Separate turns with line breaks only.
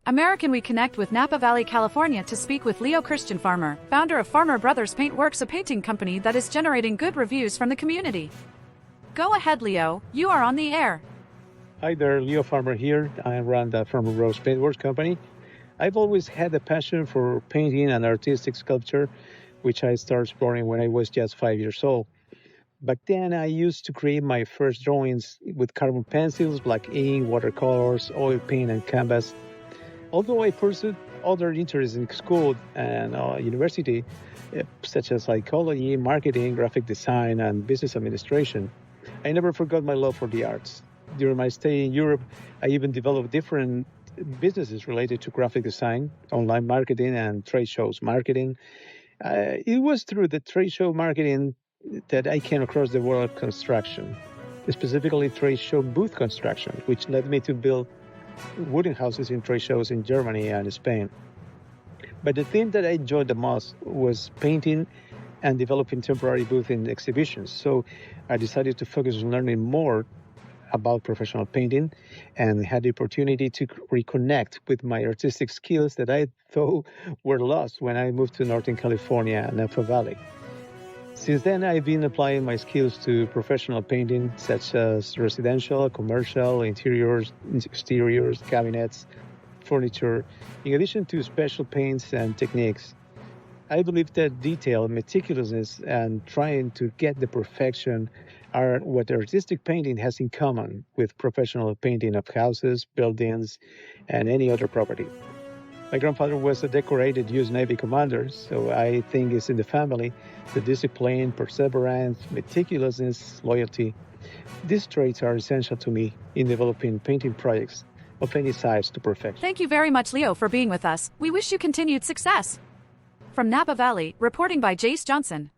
American. We connect with Napa Valley, California to speak with Leo Christian Farmer, founder of Farmer Brothers Paint Works, a painting company that is generating good reviews from the community. Go ahead, Leo, you are on the air.
Hi there, Leo Farmer here. I run the Farmer Brothers Paint Works company. I've always had a passion for painting and artistic sculpture, which I started exploring when I was just 5 years old. Back then, I used to create my first drawings with carbon pencils, black ink, watercolors, oil paint, and canvas. Although I pursued other interests in school and university, such as psychology, marketing, graphic design, and business administration, I never forgot my love for the arts. During my stay in Europe, I even developed different businesses related to graphic design, online marketing, and trade shows marketing. It was through the trade show marketing that I came across the world of construction, specifically trade show booth construction, which led me to build wooden houses in trade shows in Germany and Spain. But the thing that I enjoyed the most was painting and developing temporary booths in exhibitions. So I decided to focus on learning more about professional painting and had the opportunity to reconnect with my artistic skills that I thought were lost when I moved to Northern California and Napa Valley. Since then, I've been applying my skills to professional painting, such as residential, commercial, interiors, exteriors, cabinets, furniture, in addition to special paints and techniques. I believe that detail, meticulousness, and trying to get the perfection are what artistic painting has in common with professional painting of houses, buildings, and any other property. My grandfather was a decorated U.S. Navy commander, so I think it's in the family: the discipline, perseverance, meticulousness, loyalty. These traits are essential to me in developing painting projects of any size to perfection.
Thank you very much, Leo, for being with us. We wish you continued success. From Napa Valley, reporting by Jace Johnson.